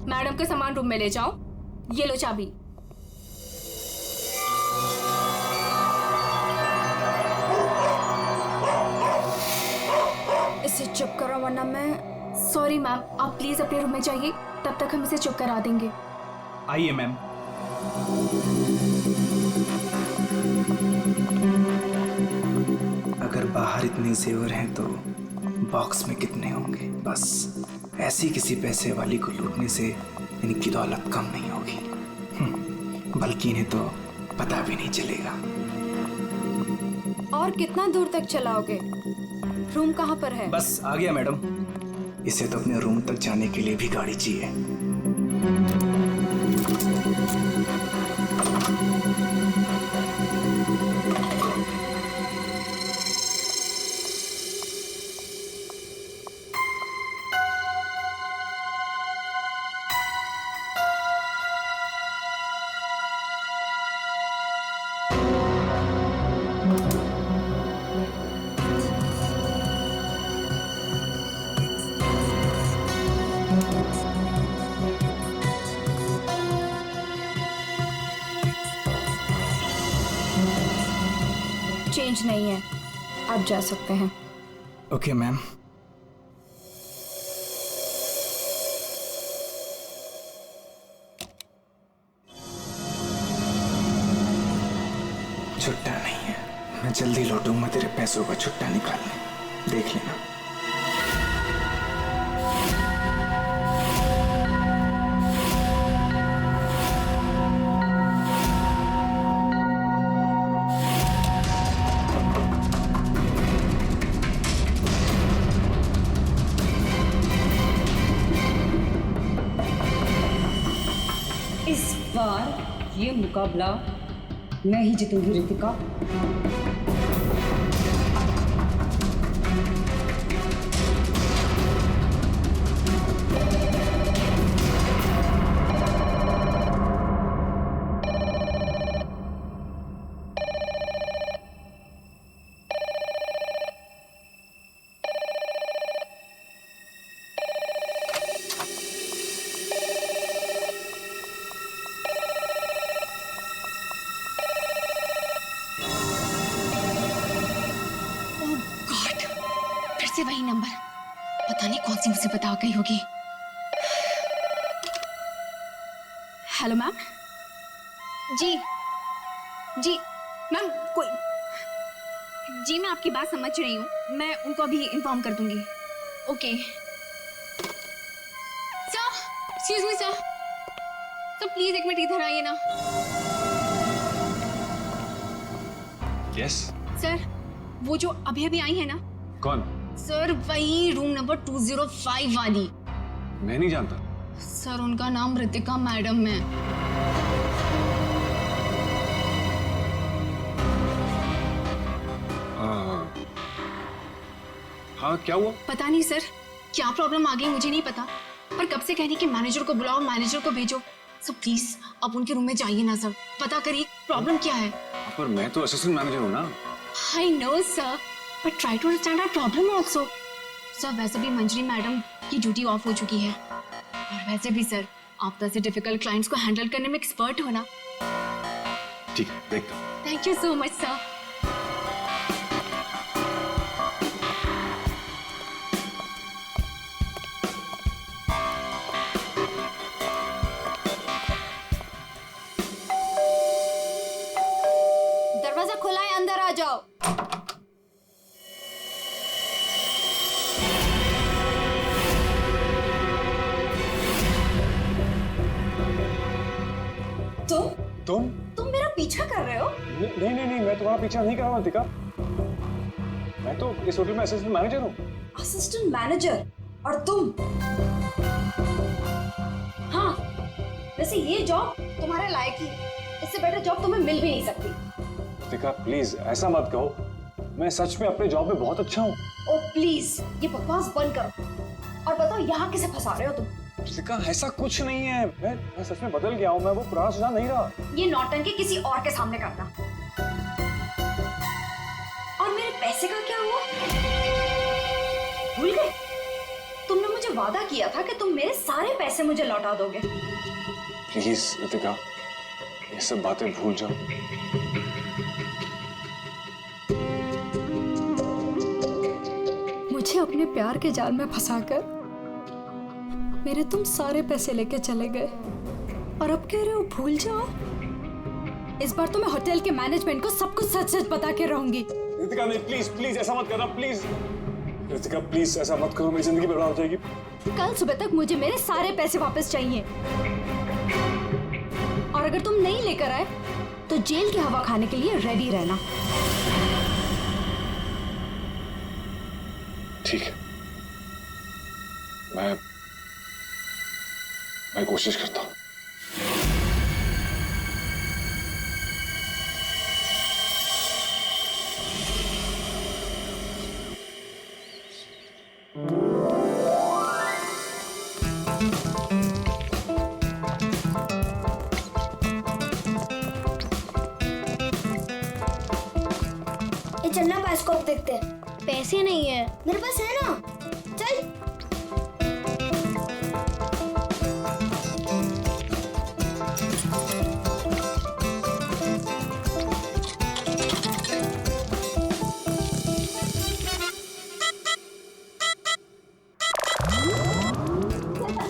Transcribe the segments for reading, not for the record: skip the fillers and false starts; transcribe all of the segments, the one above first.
Madam का सामान room में ले जाओ। ये लो चाबी। इसे चुप करो वरना मैं। सॉरी मैम, आप प्लीज अपने रूम में जाइए, तब तक हम इसे चुप करा देंगे। आइए मैम। अगर बाहर इतने जेवर हैं तो बॉक्स में कितने होंगे। बस ऐसी किसी पैसे वाली को लूटने से इनकी दौलत कम नहीं होगी, बल्कि इन्हें तो पता भी नहीं चलेगा। और कितना दूर तक चलाओगे? रूम कहाँ पर है? बस आ गया मैडम। इसे तो अपने रूम तक जाने के लिए भी गाड़ी चाहिए। चेंज नहीं है, आप जा सकते हैं। Okay ma'am. छुट्टा नहीं है, मैं जल्दी लौटूंगा तेरे पैसों का छुट्टा निकालने, देख लेना। इस बार ये मुकाबला मैं ही जीतूंगी रितिका। से वही नंबर, पता नहीं कौन सी मुसीबत आ गई होगी। Hello ma'am. जी जी मैम, कोई जी, मैं आपकी बात समझ रही हूँ, मैं उनको अभी इन्फॉर्म कर दूंगी। Okay sir, excuse me sir, please एक मिनट इधर आइए ना। यस सर, वो जो अभी अभी आई है ना। कौन? सर वही रूम नंबर 205 वाली। मैं नहीं जानता सर, उनका नाम रितिका मैडम है। हाँ क्या हुआ? पता नहीं सर, क्या प्रॉब्लम आ गई मुझे नहीं पता, पर कब से कह रही कि मैनेजर को बुलाओ, मैनेजर को भेजो। सो प्लीज आप उनके रूम में जाइए ना सर, पता करिए प्रॉब्लम क्या है। पर मैं तो असिस्टेंट मैनेजर हूँ ना। I know sir, but try to understand our problem also. Sir वैसे भी मंजरी मैडम की ड्यूटी ऑफ हो चुकी है, और वैसे भी सर आप तो ऐसे डिफिकल्ट क्लाइंट्स को हैंडल करने में एक्सपर्ट हो ना। ठीक है, देखता हूँ। Thank you so much sir. दरवाजा खुला है, अंदर आ जाओ। तुम मेरा पीछा कर रहे हो? नहीं नहीं नहीं, मैं तुम्हारा पीछा नहीं कर रहा हूँ रितिका। मैं तो इस होटल में असिस्टेंट मैनेजर हूँ। Assistant manager? और तुम? हाँ, वैसे ये जॉब तुम्हारे लायक ही, इससे बेटर जॉब तुम्हें मिल भी नहीं सकती। रितिका प्लीज ऐसा मत कहो, मैं सच में अपने जॉब में बहुत अच्छा हूँ। ओ प्लीज ये बकवास बंद करो और बताओ यहाँ किसे फंसा रहे हो तुम? रितिका ऐसा कुछ नहीं है, मैं सच में बदल गया हूँ, मैं वो पुराना सुजान नहीं रहा। ये नौटंकी किसी और के सामने करना। और मेरे पैसे का क्या हुआ? भूल गए? तुमने मुझे वादा किया था कि तुम मेरे सारे पैसे मुझे लौटा दोगे। प्लीज रितिका, ये सब बातें भूल जाओ। मुझे अपने प्यार के जाल में फंसाकर मेरे तुम सारे पैसे लेके चले गए और अब कह रहे हो भूल जाओ। इस बार तो मैं होटल के मैनेजमेंट को सब कुछ सच सच बता के रहूंगी। रितिका नहीं, प्लीज प्लीज ऐसा मत करना, प्लीज रितिका, प्लीज ऐसा मत करो, मेरी जिंदगी बर्बाद हो जाएगी। कल सुबह तक मुझे मेरे सारे पैसे वापस चाहिए और अगर तुम नहीं लेकर आए तो जेल की हवा खाने के लिए रेडी रहना। ठीक है, मैं कोशिश करता हूँ। ये चलना बायोस्कोप देखते हैं। पैसे नहीं है मेरे पास, है ना? चल।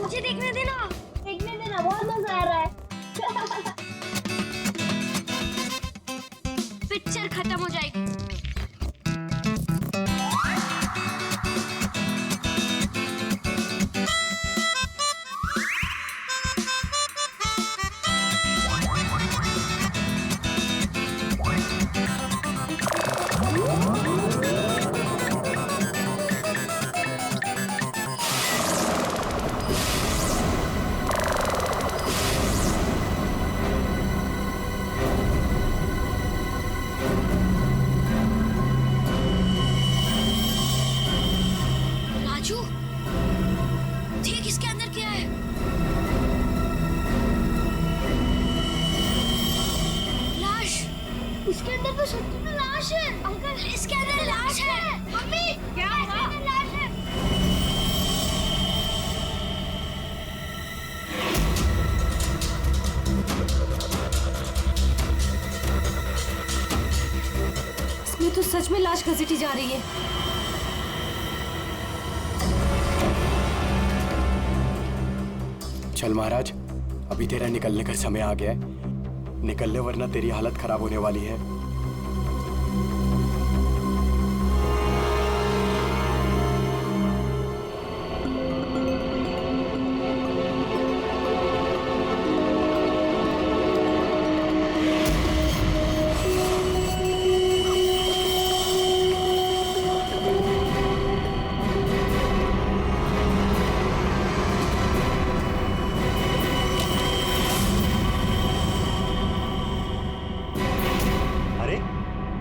मुझे देखने देना, बहुत मजा आ रहा है। पिक्चर खत्म हो जाएगी। ठीक, इसके अंदर क्या है? लाश। इसके अंदर तो सच्ची में लाश है। अंकल, इसके अंदर लाश है। मम्मी, क्या हुआ? लाश है। इसमें तो सच में लाश घसीटी जा रही है। चल महाराज, अभी तेरा निकलने का समय आ गया है। निकल ले वरना तेरी हालत खराब होने वाली है।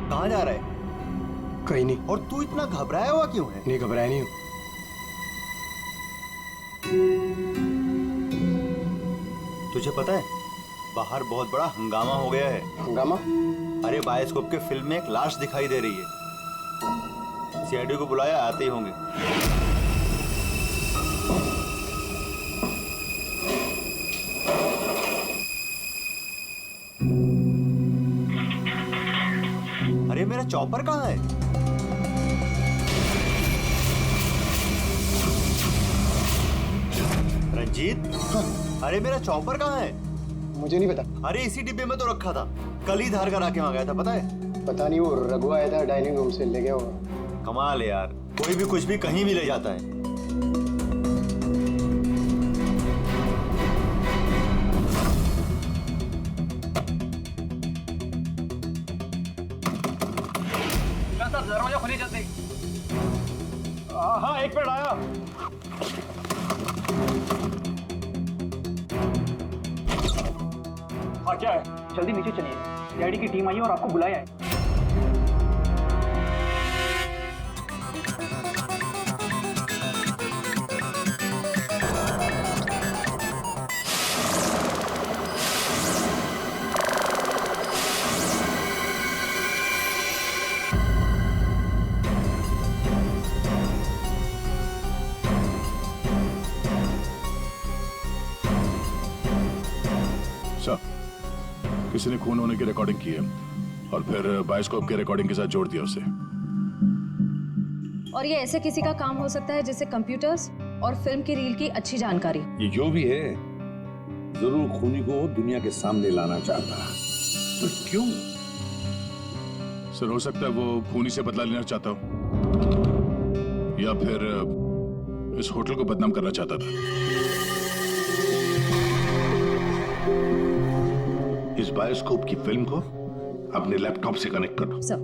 कहाँ जा रहा है? कहीं नहीं। और तू इतना घबराया हुआ क्यों है? नहीं, घबराया नहीं हूँ। तुझे पता है बाहर बहुत बड़ा हंगामा हो गया है। हंगामा? अरे बायोस्कोप के फिल्म में एक लाश दिखाई दे रही है। सीआईडी को बुलाया, आते ही होंगे। अरे मेरा चॉपर कहाँ है? रंजीत, अरे मेरा चॉपर कहाँ है? मुझे नहीं पता। अरे इसी डिब्बे में तो रखा था, कल ही धार करा के मंगाया था, पता है? पता नहीं, वो रघु आया था डाइनिंग रूम से, ले गया होगा। कमाल है यार, कोई भी कुछ भी कहीं भी ले जाता है। दरवाजा खुली जल्दी। हाँ, एक मिनट आया। हाँ, क्या है? जल्दी नीचे चलिए, सीआईडी की टीम आई है और आपको बुलाया है। सर, किसी ने खून होने की रिकॉर्डिंग की है और फिर बायोस्कोप के रिकॉर्डिंग के साथ जोड़ दिया उसे। और ये ऐसे किसी का काम हो सकता है जिसे कंप्यूटर्स और फिल्म की रील की अच्छी जानकारी। ये जो भी है जरूर खूनी को दुनिया के सामने लाना चाहता है, पर क्यों? सर, हो सकता है वो खूनी से बदला लेना चाहता हो या फिर इस होटल को बदनाम करना चाहता था। इस बायोस्कोप की फिल्म को अपने लैपटॉप से कनेक्ट करो। सर।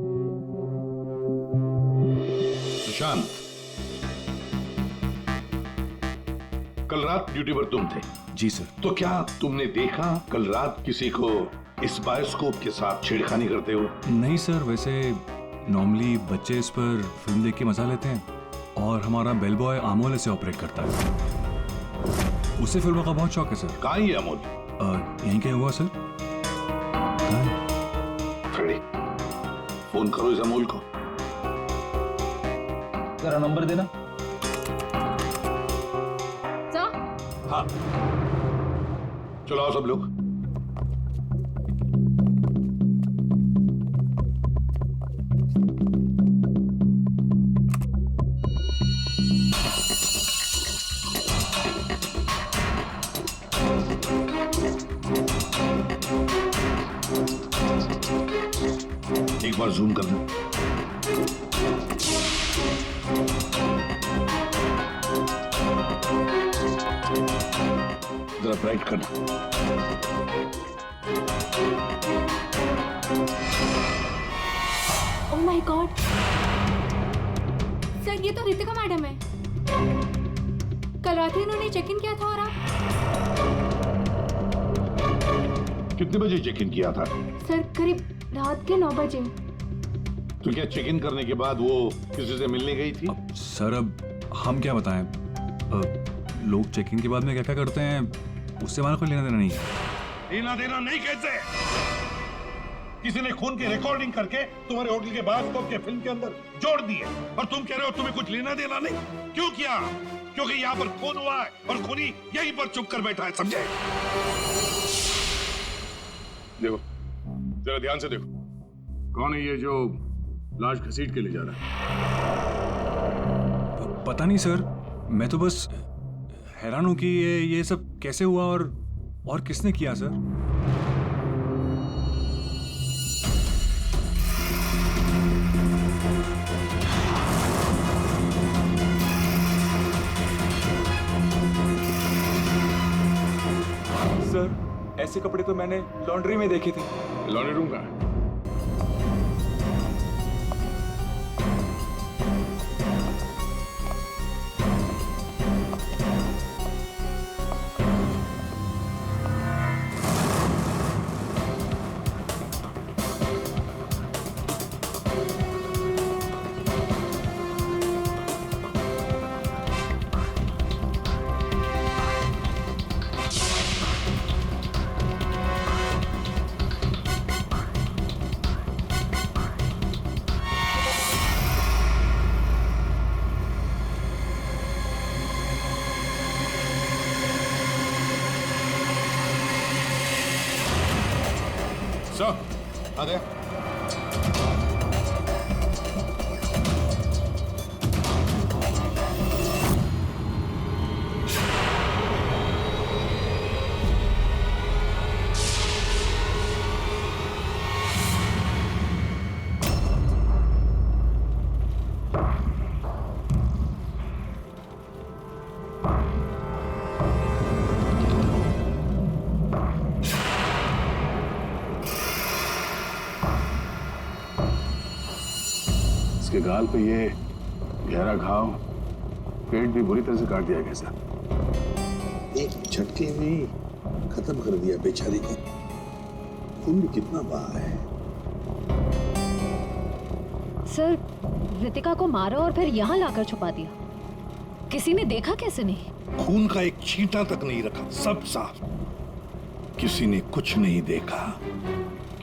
सुशांत, कल रात ड्यूटी पर तुम थे। जी सर। तो क्या तुमने देखा कल रात किसी को इस बायोस्कोप के साथ छेड़खानी करते हो? नहीं सर, वैसे नॉर्मली बच्चे इस पर फिल्म देख के मजा लेते हैं और हमारा बेल बॉय अमोल इसे ऑपरेट करता है। उसे फिल्मों का बहुत शौक है सर। कहाँ है अमोल? यहीं कहीं हुआ सर। फ्रेडी, फोन करो इस अमोल को। जरा नंबर देना। सर। हाँ, चलो आओ सब लोग। एक बार जूम कर लो। जरा ब्राइट करना। ओह माय गॉड सर, ये तो रितिका मैडम है। कल रात ही इन्होंने चेक इन किया था और आप कितने बजे चेक इन किया था? सर करीब रात के 9 बजे। तो क्या चेक इन करने के बाद वो किसी से मिलने गई थी? सर अब हम क्या बताएं, लोग चेकिंग के बाद में क्या क्या करते हैं उससे हमारा कोई लेना देना नहीं है। लेना देना नहीं कैसे? किसी ने खून की रिकॉर्डिंग करके तुम्हारे होटल के बायोस्कोप के फिल्म के अंदर जोड़ दिए और तुम कह रहे हो तुम्हें कुछ लेना देना नहीं? क्यों किया? क्योंकि यहाँ पर खून हुआ है और खूनी यहीं पर चुप कर बैठा है, समझे? देखो, जरा ध्यान से देखो, कौन है ये जो लाश घसीट के ले जा रहा है? पता नहीं सर, मैं तो बस हैरान हूं कि ये सब कैसे हुआ और किसने किया सर। सर, ऐसे कपड़े तो मैंने लॉन्ड्री में देखे थे। लॉन्ड्री रूम का है? आ गया। इसके गाल पे ये गहरा घाव, पेट भी बुरी तरह से काट दिया गया सर। एक झटके में खत्म कर दिया बेचारी को। खून भी कितना बहा है। सर, रितिका को मारा और फिर यहाँ लाकर छुपा दिया। किसी ने देखा कैसे नहीं? खून का एक छींटा तक नहीं रखा, सब साफ। किसी ने कुछ नहीं देखा।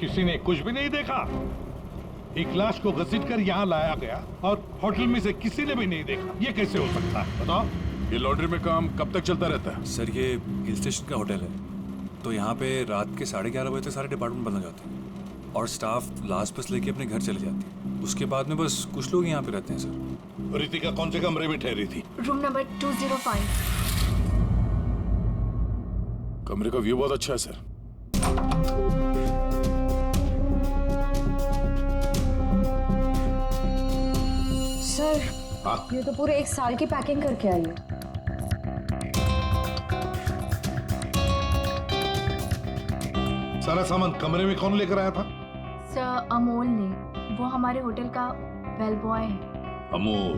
किसी ने कुछ भी नहीं देखा। एक लाश को घसीट कर यहाँ लाया गया और होटल में से किसी ने भी नहीं देखा। ये कैसे हो सकता है बताओ? ये लॉन्ड्री में काम कब तक चलता रहता है? सर ये हिल स्टेशन का होटल है, तो यहाँ पे रात के 11:30 बजे तक सारे डिपार्टमेंट बंद हो जाते हैं और स्टाफ लास्ट बस लेके अपने घर चले जाती है। उसके बाद में बस कुछ लोग यहाँ पे रहते हैं सर। रितिका कौन से कमरे में ठहरी थी? Room number 205। कमरे का व्यू बहुत अच्छा है सर। सर ये तो पूरे 1 साल की पैकिंग करके आई है। सारा सामान कमरे में कौन लेकर आया था? सर अमोल ने, वो हमारे होटल का बेल बॉय है। अमोल,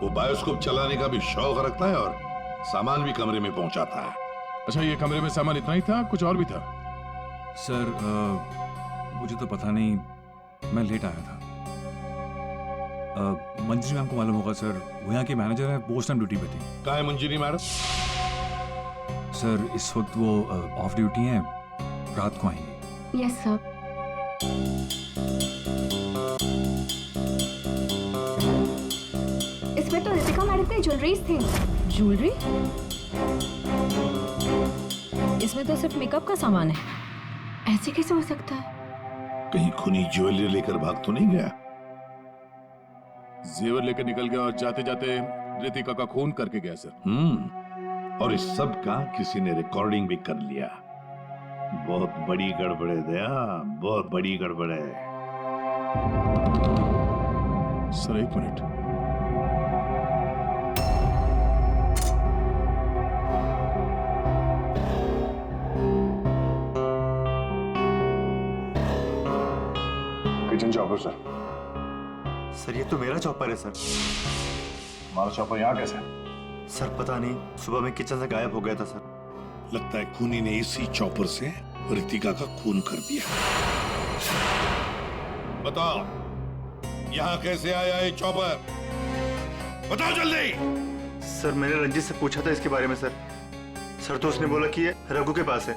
वो बायोस्कोप चलाने का भी शौक रखता है और सामान भी कमरे में पहुंचाता है। अच्छा, ये कमरे में सामान इतना ही था, कुछ और भी था? सर मुझे तो पता नहीं, मैं लेट आया था। मंजरी मैम को मालूम होगा सर, वो यहाँ की मैनेजर है, पोस्ट टाइम ड्यूटी पे थी। कहाँ है मंजरी मैडम? सर इस वक्त वो ऑफ ड्यूटी हैं, रात को आएंगे। Yes sir. इसमें तो रितिका मैडम की ज्वेलरीज थी। ज्वेलरी? इसमें तो सिर्फ मेकअप का सामान है। ऐसे कैसे हो सकता है? कहीं खूनी ज्वेलरी लेकर भाग तो नहीं गया? जेवर लेकर निकल गया और जाते जाते रितिका का खून करके गया सर। और इस सब का किसी ने रिकॉर्डिंग भी कर लिया। बहुत बड़ी गड़बड़ है दया, बहुत बड़ी गड़बड़ है। Sir 1 minute. Kitchen chopper sir. Sir ये तो मेरा चॉपर है सर। हमारा चॉपर यहाँ कैसे? सर पता नहीं, सुबह में किचन से गायब हो गया था सर। लगता है खूनी ने इसी चॉपर से रितिका का खून कर दिया। बताओ यहाँ कैसे आया ये चॉपर? बताओ जल्दी। सर मैंने रंजीत से पूछा था इसके बारे में सर। सर तो उसने बोला कि ये रघु के पास है।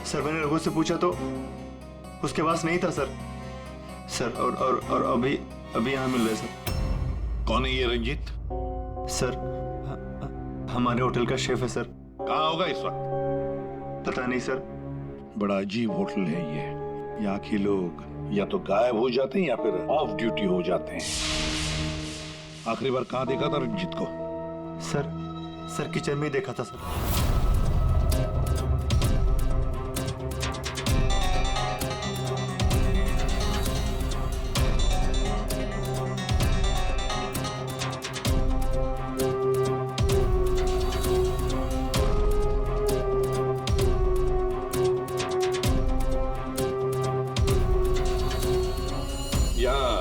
सर मैंने रघु से पूछा तो उसके पास नहीं था सर। सर और अभी यहाँ मिल रहे सर। कौन है ये रंजीत? सर हमारे होटल का शेफ है सर। कहाँ होगा इस वक्त? पता नहीं सर। बड़ा अजीब होटल है ये। यहाँ के लोग या तो गायब हो जाते हैं या फिर ऑफ ड्यूटी हो जाते हैं। आखिरी बार कहाँ देखा था रंजीत को? सर किचन में ही देखा था सर।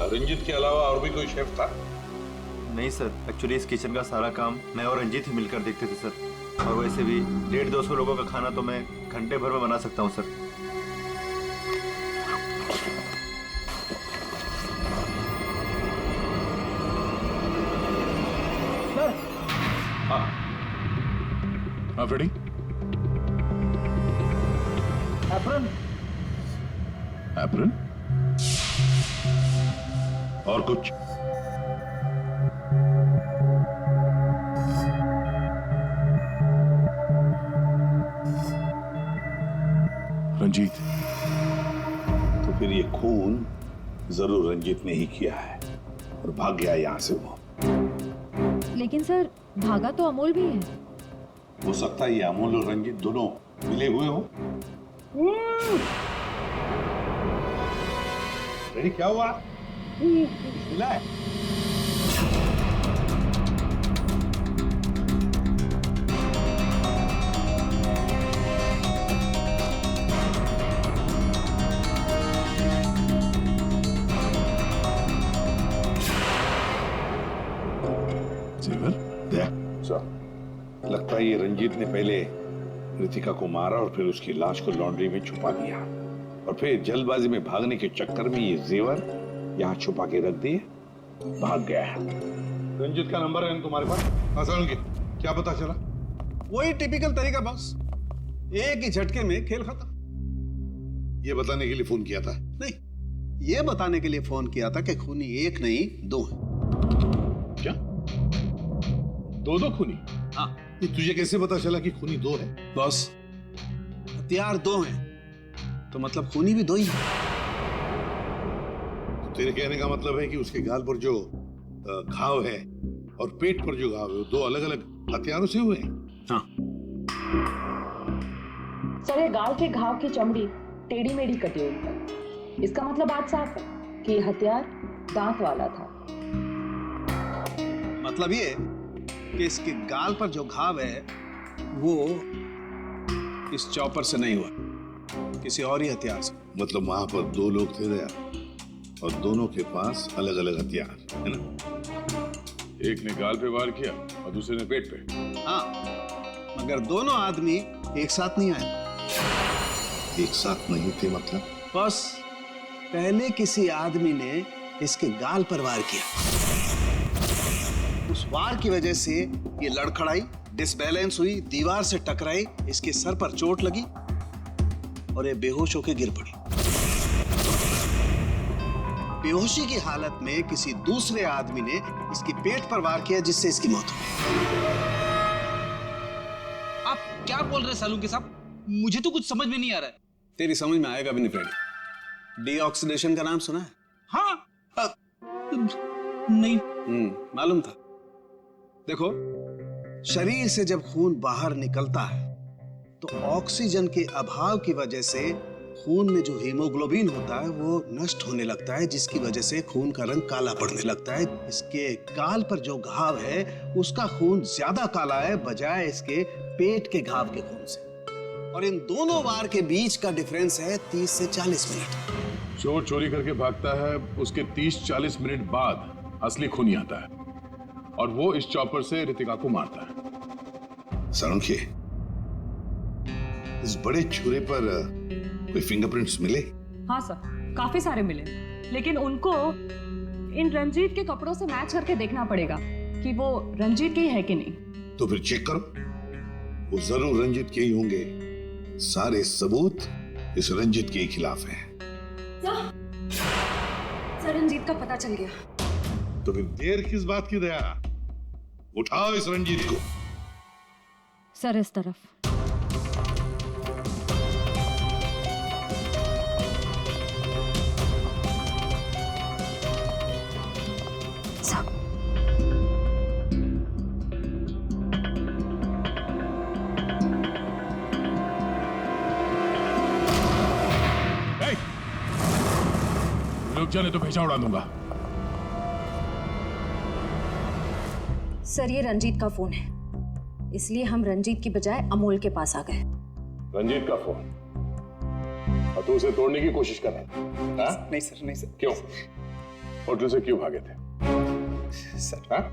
रंजीत के अलावा और भी कोई शेफ था? नहीं सर, एक्चुअली इस किचन का सारा काम मैं और रंजीत ही मिलकर देखते थे सर। और वैसे भी 150-200 लोगों का खाना तो मैं घंटे भर में बना सकता हूँ सर। हाँ फ्रेडी। एप्रन। एप्रन? और कुछ? रंजीत। तो फिर ये खून जरूर रंजीत ने ही किया है और भाग गया यहाँ से वो। लेकिन सर भागा तो अमोल भी है। हो सकता है ये अमोल और रंजीत दोनों मिले हुए हो। रेडी? क्या हुआ? मिला है? लगता है ये रंजीत ने पहले रितिका को मारा और फिर उसकी लाश को लॉन्ड्री में छुपा दिया और फिर जल्दबाजी में भागने के चक्कर में ये जेवर यहाँ छुपा के रख दिए, भाग गया है। रंजीत का नंबर है तुम्हारे पास? आसान के क्या पता चला? वही टिपिकल तरीका बॉस, एक ही झटके में खेल खत्म। ये बताने के लिए फोन किया था? नहीं, ये बताने के लिए फोन किया था कि खूनी एक नहीं 2 है। क्या 2 खूनी? हाँ। तुझे कैसे पता चला कि खूनी 2 है? बॉस हथियार दो हैं तो मतलब खूनी भी दो ही हैं। तेरे कहने का मतलब है कि उसके गाल पर जो घाव है और पेट पर जो घाव है वो दो अलग अलग हथियारों से हुए हैं? हाँ। सर, ये गाल के घाव की चमड़ी टेढ़ी मेढ़ी कटी हुई है। इसका मतलब बात साफ है कि ये हथियार दांत वाला था। मतलब ये कि इसके गाल पर जो घाव है वो इस चॉपर से नहीं हुआ, किसी और ही हथियार से। मतलब वहां पर दो लोग थे दया, और दोनों के पास अलग अलग हथियार है ना? एक ने गाल पे वार किया और दूसरे ने पेट पे। हाँ, मगर दोनों आदमी एक साथ नहीं आए। एक साथ नहीं थे मतलब? बस पहले किसी आदमी ने इसके गाल पर वार किया। उस वार की वजह से ये लड़खड़ाई, डिसबैलेंस हुई, दीवार से टकराई, इसके सर पर चोट लगी और ये बेहोश होकर गिर पड़ी। बेहोशी की हालत में किसी दूसरे आदमी ने इसके पेट पर वार किया जिससे इसकी मौत हुई। आप क्या बोल रहे हैं सालुंके साहब? मुझे तो कुछ समझ में नहीं आ रहा है। तेरी समझ में आएगा भी नहीं फ्रेंड। डीऑक्सीडेशन का नाम सुना है? हाँ। नहीं। मालूम था। देखो, शरीर से जब खून बाहर निकलता है तो ऑक्सीजन के अभाव की वजह से खून में जो हीमोग्लोबिन होता है वो नष्ट होने लगता है, जिसकी वजह से खून का रंग काला पड़ने लगता है। इसके गाल पर जो घाव है उसका खून ज्यादा काला है बजाय इसके पेट के घाव के खून से, और इन दोनों वार के बीच का डिफरेंस है 30 से 40 मिनट। चोर चोरी करके भागता है, उसके 30-40 मिनट बाद असली खूनी आता है और वो इस चॉपर से रितिका को मारता है। सालुंके, इस बड़े छुरे पर कोई फिंगरप्रिंट्स मिले? हाँ सर, काफी सारे मिले, लेकिन उनको इन रंजीत के कपड़ों से मैच करके देखना पड़ेगा कि वो रंजीत के ही है कि नहीं। तो फिर चेक करो, वो जरूर रंजीत के ही होंगे। सारे सबूत इस रंजीत के ही खिलाफ हैं। सर, रंजीत का पता चल गया। तो फिर देर किस बात की दया? उठाओ इस रंजीत को। सर, इस तरफ। रुक जाने तो भेजा उड़ा दूंगा। सर, ये रंजीत का फोन है, इसलिए हम रंजीत की बजाय अमोल के पास आ गए। रंजीत का फोन? और तू उसे तोड़ने की कोशिश कर रहा था? नहीं सर, नहीं सर। क्यों? होटल से क्यों भागे थे? सर, हाँ?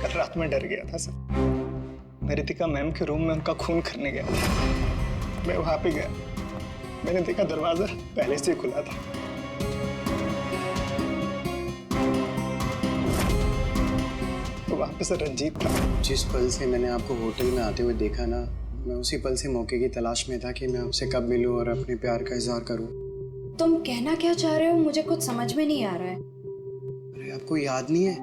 कल रात में डर गया था सर। मैं रितिका मैम के रूम में उनका खून करने गया था। मैं वहां पे गया, मैंने देखा दरवाजा पहले से खुला था। तो वहां पे सर रंजीत था। जिस पल से मैंने आपको होटल में आते हुए देखा ना, मैं उसी पल से मौके की तलाश में था कि मैं आपसे कब मिलूं और अपने प्यार का इजहार करूं। तुम कहना क्या चाह रहे हो मुझे कुछ समझ में नहीं आ रहा है। अरे आपको याद नहीं है,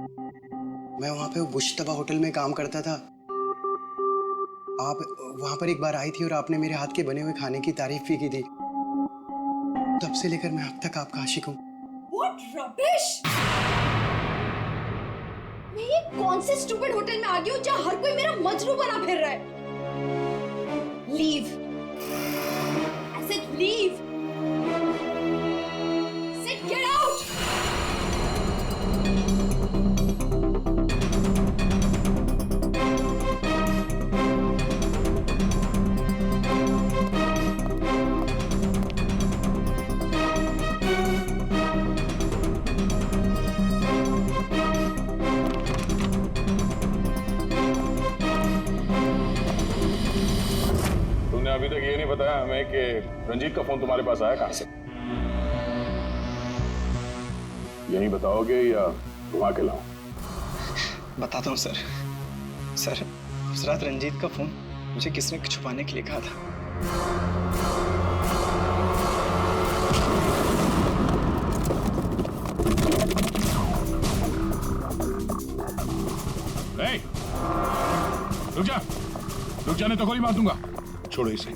मैं वहां पे बुश्तबा होटल में काम करता था। आप वहां पर एक बार आई थी और आपने मेरे हाथ के बने हुए खाने की तारीफ भी की थी। तब से लेकर मैं अब तक आपका आशिक हूँ। What rubbish! मैं ये कौन से स्टूपिड होटल में आ गई हूँ जहाँ हर कोई मेरा मजनू बना फिर रहा है? Leave. I said leave. Said get out. अभी तक ये नहीं बताया हमें कि रंजीत का फोन तुम्हारे पास आया कहां से? यही बताओगे या घुमा के लाऊं? बताता हूँ सर। सर, उस रात रंजीत का फोन मुझे किसने छुपाने के लिए कहा था। रुक जाने तो गोली मार दूंगा। छोड़ो इसे।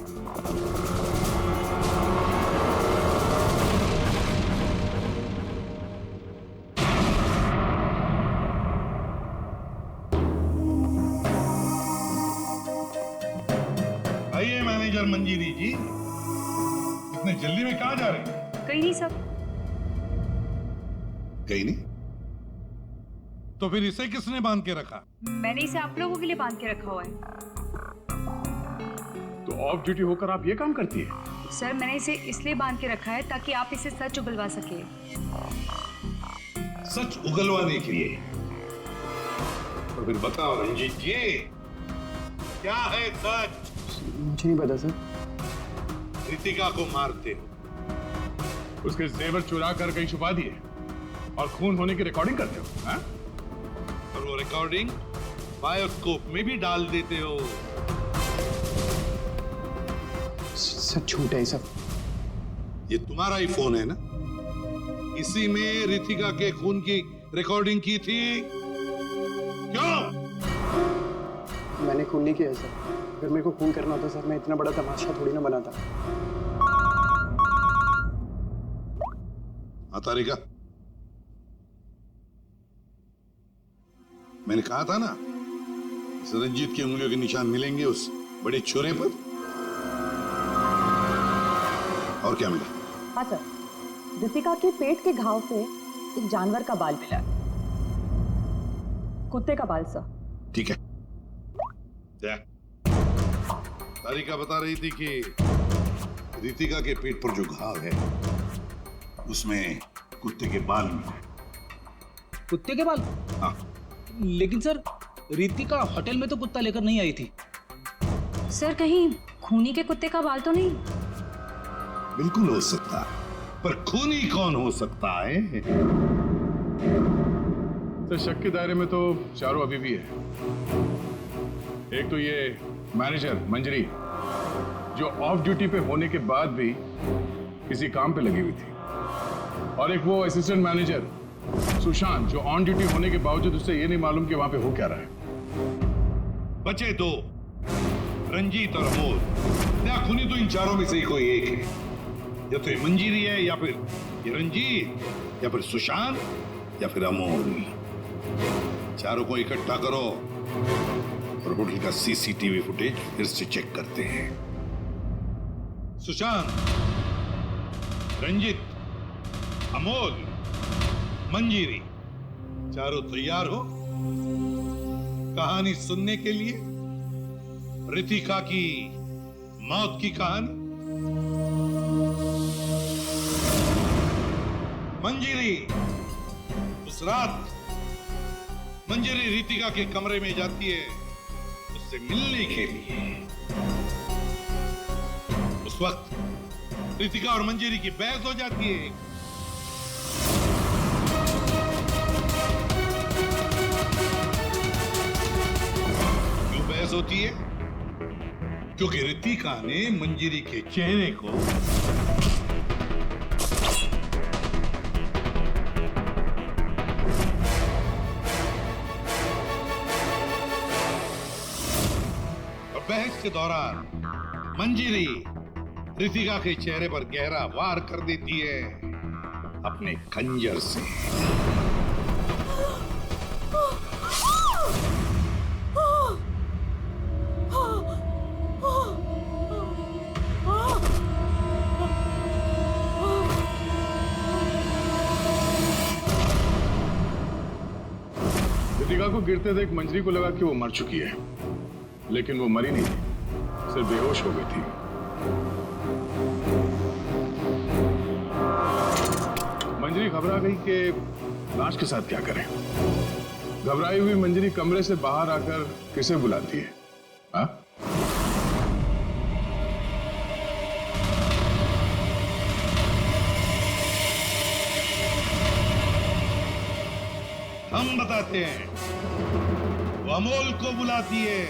आइए मैनेजर मंजीरी जी, इतने जल्दी में कहाँ जा रहे हैं? कहीं नहीं सर। कहीं नहीं? तो फिर इसे किसने बांध के रखा? मैंने इसे आप लोगों के लिए बांध के रखा हुआ है। तो ऑफ ड्यूटी होकर आप ये काम करती है? सर मैंने इसे इसलिए बांध के रखा है ताकि आप इसे सच उगलवा सके। सच उगलवाने के लिए? तो फिर बताओ रंजीत जी, क्या है सच? मुझे नहीं पता सर। रितिका को मारते हो, उसके जेवर चुरा कर कहीं छुपा दिए और खून होने की रिकॉर्डिंग करते हो, हाँ? और वो रिकॉर्डिंग बायोस्कोप में भी डाल देते हो। सर झूठ है सब। ये तुम्हारा ही फोन है ना? इसी में रितिका के खून की रिकॉर्डिंग की थी। क्यों? मैंने खून नहीं किया सर। अगर मेरे को खून करना होता सर, मैं इतना बड़ा तमाशा थोड़ी ना बनाता। तारिका, मैंने कहा था ना, इस रंजीत की उंगलियों के निशान मिलेंगे उस बड़े छोरे पर। और क्या मिला? हाँ सर, रितिका के पेट के घाव से एक जानवर का बाल मिला, कुत्ते का बाल सर। ठीक है। क्या तारिका बता रही थी कि रितिका के पेट पर जो घाव है उसमें कुत्ते के बाल मिले। कुत्ते के बाल? हाँ। लेकिन सर, रितिका होटल में तो कुत्ता लेकर नहीं आई थी। सर कहीं खूनी के कुत्ते का बाल तो नहीं? बिल्कुल हो सकता है, पर खूनी कौन हो सकता है? तो शक के दायरे में तो चारों अभी भी है। एक तो ये मैनेजर मंजरी, जो ऑफ ड्यूटी पे होने के बाद भी किसी काम पे लगी हुई थी, और एक वो असिस्टेंट मैनेजर सुशांत, जो ऑन ड्यूटी होने के बावजूद उसे ये नहीं मालूम कि वहां पे हो क्या रहा है। बचे दो, रंजीत और अमोल। क्या खूनी तो इन चारों में से ही कोई एक है। या तो ये मंजीरी है, या फिर ये रंजीत, या फिर सुशांत, या फिर अमोल। चारों को इकट्ठा करो और होटल का सीसीटीवी फुटेज फिर से चेक करते हैं। सुशांत, रंजीत, अमोल, मंजीरी, चारों तैयार हो कहानी सुनने के लिए? रितिका की मौत की कहानी। मंजीरी, उस रात मंजीरी रितिका के कमरे में जाती है उससे मिलने के लिए। उस वक्त रितिका और मंजीरी की बहस हो जाती है। क्यों बहस होती है? क्योंकि रितिका ने मंजीरी के चेहरे को बहस के दौरान मंजीरी रितिका के चेहरे पर गहरा वार कर देती है अपने खंजर से। रितिका को गिरते देख मंजरी को लगा कि वो मर चुकी है, लेकिन वो मरी नहीं थी, सिर्फ बेहोश हो गई थी। मंजरी घबरा गई कि लाश के साथ क्या करें। घबराई हुई मंजरी कमरे से बाहर आकर किसे बुलाती है? हाँ? हम बताते हैं। वो अमोल को बुलाती है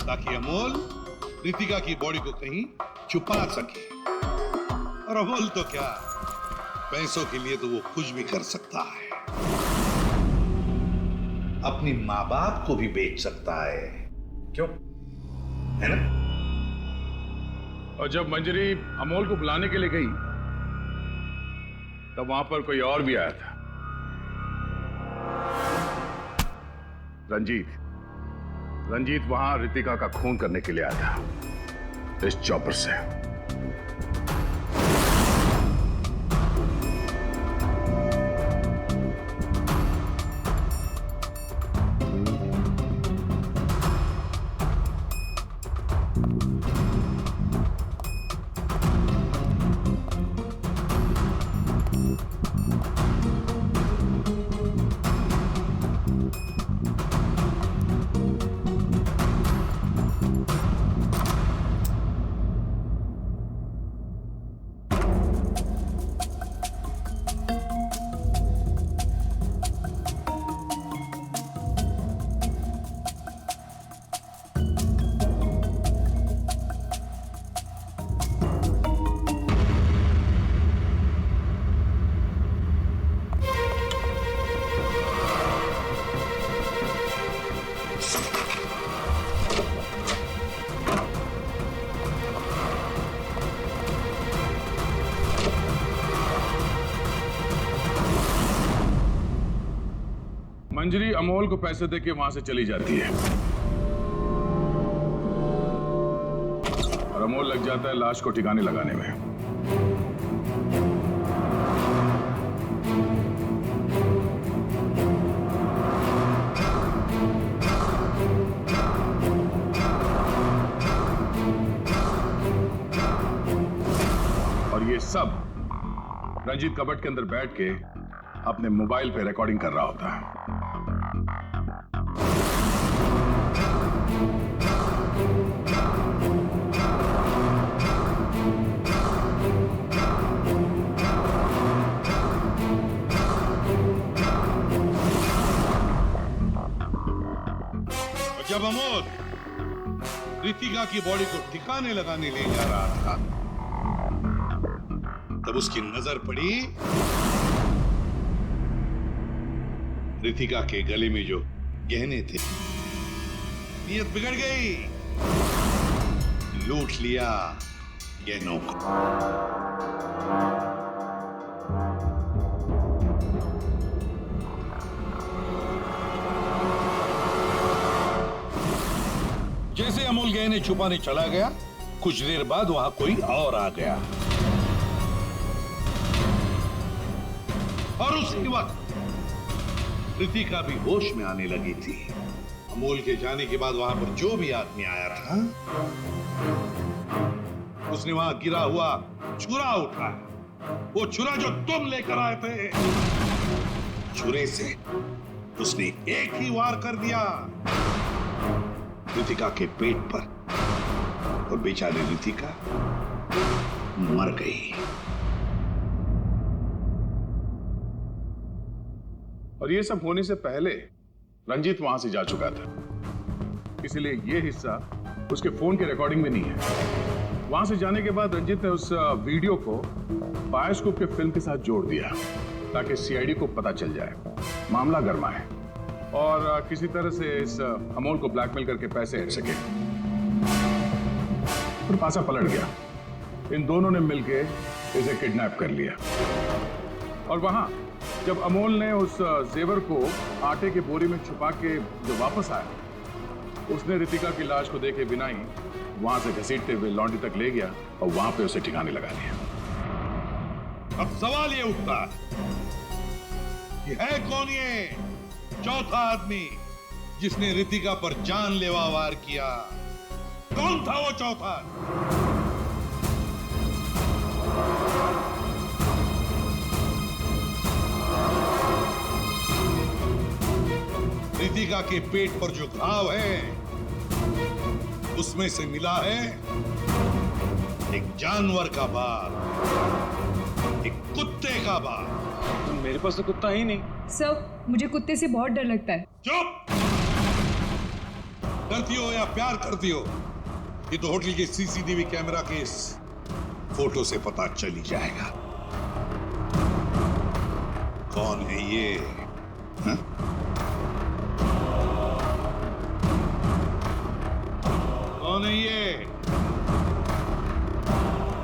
ताकि अमोल रितिका की बॉडी को कहीं छुपा सके। और अमोल तो क्या, पैसों के लिए तो वो कुछ भी कर सकता है। अपनी माँ बाप को भी बेच सकता है, क्यों? है ना? और जब मंजरी अमोल को बुलाने के लिए गई तब वहां पर कोई और भी आया था। रंजीत वहां रितिका का खून करने के लिए आया था इस चॉपर से। मंजरी अमोल को पैसे देके वहां से चली जाती है और अमोल लग जाता है लाश को ठिकाने लगाने में। और ये सब रंजीत कबट के अंदर बैठ के अपने मोबाइल पे रिकॉर्डिंग कर रहा होता है। जब अमोल रितिका की बॉडी को ठिकाने लगाने ले जा रहा था तब उसकी नजर पड़ी रितिका के गले में जो गहने थे। नीयत बिगड़ गई, लूट लिया गहनों को। जैसे अमोल गहने छुपाने चला गया, कुछ देर बाद वहां कोई और आ गया और उसी वक्त रितिका भी होश में आने लगी थी। अमोल के जाने के बाद वहां पर जो भी आदमी आया था उसने वहां गिरा हुआ छुरा उठाया। वो छुरा जो तुम लेकर आए थे, छुरे से उसने एक ही वार कर दिया रितिका के पेट पर और बेचारी रितिका मर गई। और ये सब होने से पहले रंजीत वहां से जा चुका था, इसलिए ये हिस्सा उसके फोन के रिकॉर्डिंग में नहीं है। वहां से जाने के बाद रंजीत ने उस वीडियो को बायोस्कोप के फिल्म के साथ जोड़ दिया ताकि सीआईडी को पता चल जाए, मामला गर्मा है और किसी तरह से इस अमोल को ब्लैकमेल करके पैसे हट सके। फिर पासा पलट गया, इन दोनों ने मिलकर इसे किडनैप कर लिया और वहां जब अमोल ने उस जेवर को आटे के बोरी में छुपा के जो वापस आया, उसने रितिका की लाश को देखे बिना ही वहां से घसीटते हुए लॉन्ड्री तक ले गया और वहां पे उसे ठिकाने लगा लिया। अब सवाल ये उठता कि है कौन ये चौथा आदमी जिसने रितिका पर जानलेवा वार किया? कौन था वो चौथा? रितिका के पेट पर जो घाव है उसमें से मिला है एक जानवर का बाल, एक कुत्ते का बाल। मेरे पास तो कुत्ता ही नहीं। सर, मुझे कुत्ते से बहुत डर लगता है। चुप! डरती हो या प्यार करती हो, ये तो होटल के सीसीटीवी कैमरा के इस फोटो से पता चल ही जाएगा कौन है ये। हा? कौन है ये?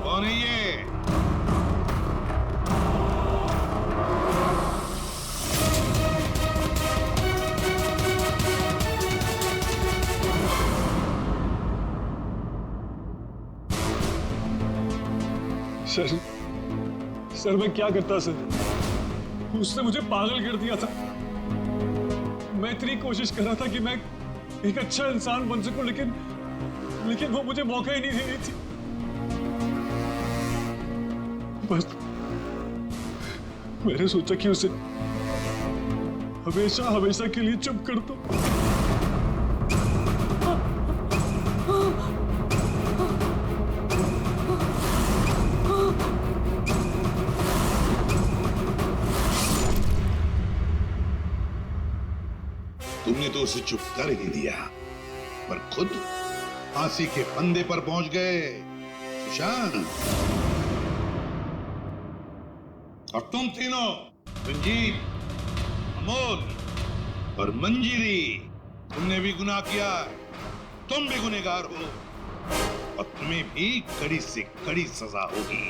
कौन है ये? सर मैं क्या करता सर? उसने मुझे पागल कर दिया था। मैं इतनी कोशिश कर रहा था कि मैं एक अच्छा इंसान बन सकूं, लेकिन वो मुझे मौका ही नहीं दे रही थी। बस मैंने सोचा कि उसे हमेशा हमेशा के लिए चुप कर दो। तुमने तो उसे चुप कर ही दिया, पर खुद फांसी के फंदे पर पहुंच गए। सुशांत, और तुम तीनों, रंजीत, अमोल और मंजिरी, तुमने भी गुनाह किया है। तुम भी गुनहगार हो और तुम्हें भी कड़ी से कड़ी सजा होगी।